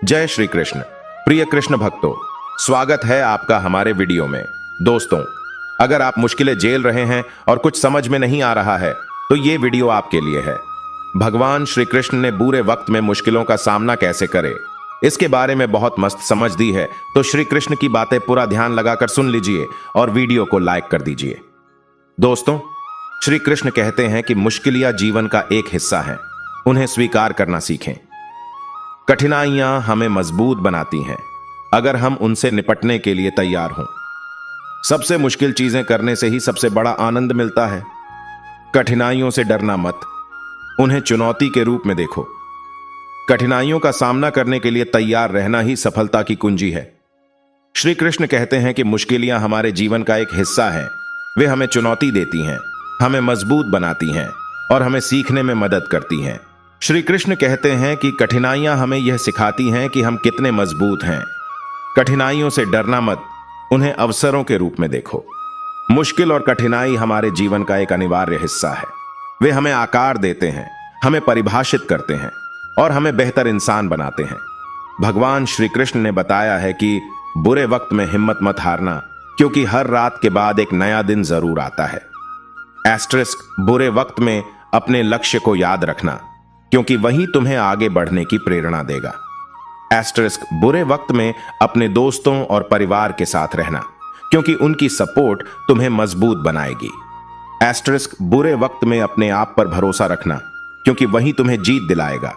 जय श्री कृष्ण। प्रिय कृष्ण भक्तों, स्वागत है आपका हमारे वीडियो में। दोस्तों, अगर आप मुश्किलें झेल रहे हैं और कुछ समझ में नहीं आ रहा है तो ये वीडियो आपके लिए है। भगवान श्री कृष्ण ने बुरे वक्त में मुश्किलों का सामना कैसे करे, इसके बारे में बहुत मस्त समझ दी है। तो श्री कृष्ण की बातें पूरा ध्यान लगाकर सुन लीजिए और वीडियो को लाइक कर दीजिए। दोस्तों, श्री कृष्ण कहते हैं कि मुश्किलें जीवन का एक हिस्सा है, उन्हें स्वीकार करना सीखें। कठिनाइयां हमें मजबूत बनाती हैं अगर हम उनसे निपटने के लिए तैयार हों। सबसे मुश्किल चीजें करने से ही सबसे बड़ा आनंद मिलता है। कठिनाइयों से डरना मत, उन्हें चुनौती के रूप में देखो। कठिनाइयों का सामना करने के लिए तैयार रहना ही सफलता की कुंजी है। श्री कृष्ण कहते हैं कि मुश्किलें हमारे जीवन का एक हिस्सा है। वे हमें चुनौती देती हैं, हमें मजबूत बनाती हैं और हमें सीखने में मदद करती हैं। श्री कृष्ण कहते हैं कि कठिनाइयां हमें यह सिखाती हैं कि हम कितने मजबूत हैं। कठिनाइयों से डरना मत, उन्हें अवसरों के रूप में देखो। मुश्किल और कठिनाई हमारे जीवन का एक अनिवार्य हिस्सा है। वे हमें आकार देते हैं, हमें परिभाषित करते हैं और हमें बेहतर इंसान बनाते हैं। भगवान श्री कृष्ण ने बताया है कि बुरे वक्त में हिम्मत मत हारना, क्योंकि हर रात के बाद एक नया दिन जरूर आता है। एस्टरिस्क, बुरे वक्त में अपने लक्ष्य को याद रखना, क्योंकि वही तुम्हें आगे बढ़ने की प्रेरणा देगा। एस्टरिस्क, बुरे वक्त में अपने दोस्तों और परिवार के साथ रहना, क्योंकि उनकी सपोर्ट तुम्हें मजबूत बनाएगी। एस्टरिस्क, बुरे वक्त में अपने आप पर भरोसा रखना, क्योंकि वही तुम्हें जीत दिलाएगा।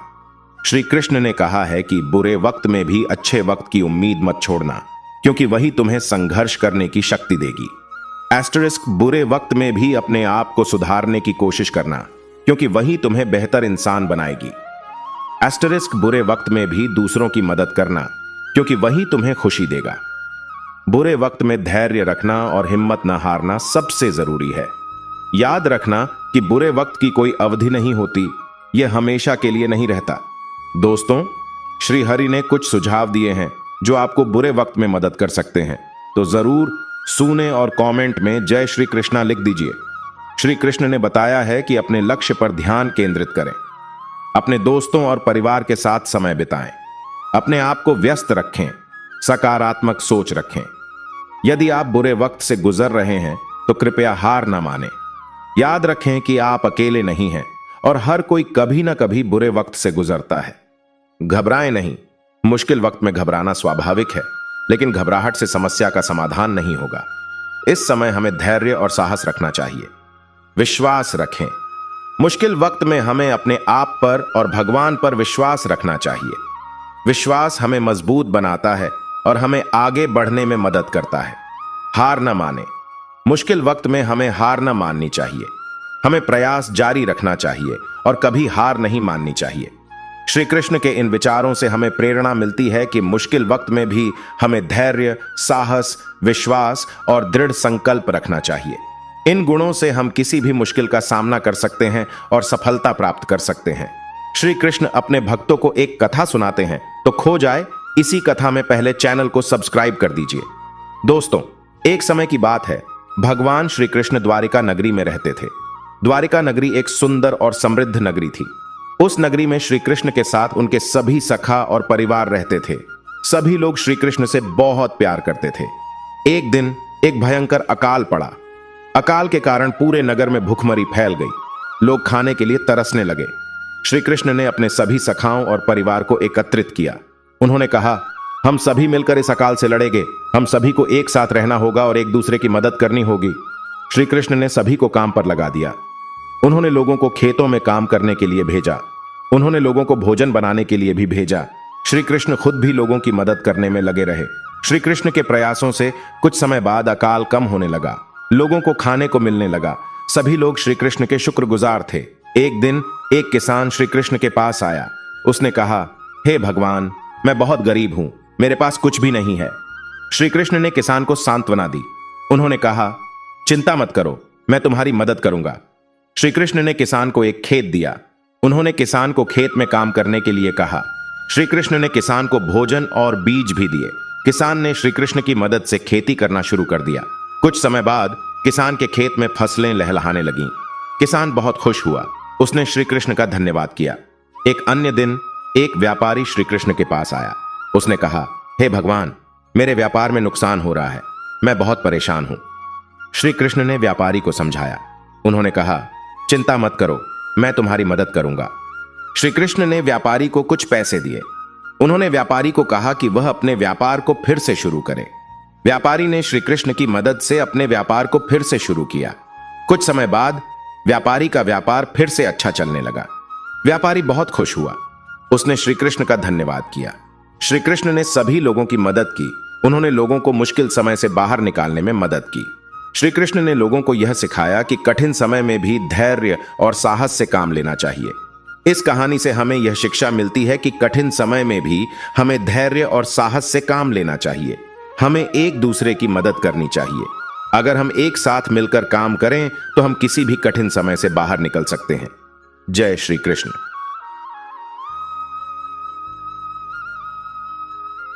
श्री कृष्ण ने कहा है कि बुरे वक्त में भी अच्छे वक्त की उम्मीद मत छोड़ना, क्योंकि वही तुम्हें संघर्ष करने की शक्ति देगी। एस्टरिस्क, बुरे वक्त में भी अपने आप को सुधारने की कोशिश करना, क्योंकि वही तुम्हें बेहतर इंसान बनाएगी। एस्टरिस्क, बुरे वक्त में भी दूसरों की मदद करना, क्योंकि वही तुम्हें खुशी देगा। बुरे वक्त में धैर्य रखना और हिम्मत न हारना सबसे जरूरी है। याद रखना कि बुरे वक्त की कोई अवधि नहीं होती, यह हमेशा के लिए नहीं रहता। दोस्तों, श्री हरि ने कुछ सुझाव दिए हैं जो आपको बुरे वक्त में मदद कर सकते हैं, तो जरूर सुने और कमेंट में जय श्री कृष्णा लिख दीजिए। श्री कृष्ण ने बताया है कि अपने लक्ष्य पर ध्यान केंद्रित करें, अपने दोस्तों और परिवार के साथ समय बिताएं, अपने आप को व्यस्त रखें, सकारात्मक सोच रखें। यदि आप बुरे वक्त से गुजर रहे हैं तो कृपया हार न मानें। याद रखें कि आप अकेले नहीं हैं और हर कोई कभी ना कभी बुरे वक्त से गुजरता है। घबराएं नहीं, मुश्किल वक्त में घबराना स्वाभाविक है, लेकिन घबराहट से समस्या का समाधान नहीं होगा। इस समय हमें धैर्य और साहस रखना चाहिए। विश्वास रखें, मुश्किल वक्त में हमें अपने आप पर और भगवान पर विश्वास रखना चाहिए। विश्वास हमें मजबूत बनाता है और हमें आगे बढ़ने में मदद करता है। हार न माने, मुश्किल वक्त में हमें हार न माननी चाहिए। हमें प्रयास जारी रखना चाहिए और कभी हार नहीं माननी चाहिए। श्री कृष्ण के इन विचारों से हमें प्रेरणा मिलती है कि मुश्किल वक्त में भी हमें धैर्य, साहस, विश्वास और दृढ़ संकल्प रखना चाहिए। इन गुणों से हम किसी भी मुश्किल का सामना कर सकते हैं और सफलता प्राप्त कर सकते हैं। श्री कृष्ण अपने भक्तों को एक कथा सुनाते हैं, तो खो जाए इसी कथा में पहले चैनल को सब्सक्राइब कर दीजिए। दोस्तों, एक समय की बात है, भगवान श्री कृष्ण द्वारिका नगरी में रहते थे। द्वारिका नगरी एक सुंदर और समृद्ध नगरी थी। उस नगरी में श्री कृष्ण के साथ उनके सभी सखा और परिवार रहते थे। सभी लोग श्री कृष्ण से बहुत प्यार करते थे। एक दिन एक भयंकर अकाल पड़ा। अकाल के कारण पूरे नगर में भूखमरी फैल गई। लोग खाने के लिए तरसने लगे। श्री कृष्ण ने अपने सभी सखाओं और परिवार को एकत्रित किया। उन्होंने कहा, हम सभी मिलकर इस अकाल से लड़ेंगे। हम सभी को एक साथ रहना होगा और एक दूसरे की मदद करनी होगी। श्री कृष्ण ने सभी को काम पर लगा दिया। उन्होंने लोगों को खेतों में काम करने के लिए भेजा। उन्होंने लोगों को भोजन बनाने के लिए भी भेजा। श्री कृष्ण खुद भी लोगों की मदद करने में लगे रहे। श्री कृष्ण के प्रयासों से कुछ समय बाद अकाल कम होने लगा। लोगों को खाने को मिलने लगा। सभी लोग श्री कृष्ण के शुक्रगुजार थे। एक दिन एक किसान श्री कृष्ण के पास आया। उसने कहा, हे भगवान, मैं बहुत गरीब हूं, मेरे पास कुछ भी नहीं है। श्री कृष्ण ने किसान को सांत्वना दी। उन्होंने कहा, चिंता मत करो, मैं तुम्हारी मदद करूंगा। श्री कृष्ण ने किसान को एक खेत दिया। उन्होंने किसान को खेत में काम करने के लिए कहा। श्री कृष्ण ने किसान को भोजन और बीज भी दिए। किसान ने श्री कृष्ण की मदद से खेती करना शुरू कर दिया। कुछ समय बाद किसान के खेत में फसलें लहलहाने लगीं। किसान बहुत खुश हुआ। उसने श्री कृष्ण का धन्यवाद किया। एक अन्य दिन एक व्यापारी श्री कृष्ण के पास आया। उसने कहा, हे भगवान, मेरे व्यापार में नुकसान हो रहा है, मैं बहुत परेशान हूं। श्री कृष्ण ने व्यापारी को समझाया। उन्होंने कहा, चिंता मत करो, मैं तुम्हारी मदद करूंगा। श्री कृष्ण ने व्यापारी को कुछ पैसे दिए। उन्होंने व्यापारी को कहा कि वह अपने व्यापार को फिर से शुरू करे। व्यापारी ने श्री कृष्ण की मदद से अपने व्यापार को फिर से शुरू किया। कुछ समय बाद व्यापारी का व्यापार फिर से अच्छा चलने लगा। व्यापारी बहुत खुश हुआ। उसने श्री कृष्ण का धन्यवाद किया। श्री कृष्ण ने सभी लोगों की मदद की। उन्होंने लोगों को मुश्किल समय से बाहर निकालने में मदद की। श्री कृष्ण ने लोगों को यह सिखाया कि कठिन समय में भी धैर्य और साहस से काम लेना चाहिए। इस कहानी से हमें यह शिक्षा मिलती है कि कठिन समय में भी हमें धैर्य और साहस से काम लेना चाहिए। हमें एक दूसरे की मदद करनी चाहिए। अगर हम एक साथ मिलकर काम करें तो हम किसी भी कठिन समय से बाहर निकल सकते हैं। जय श्री कृष्ण।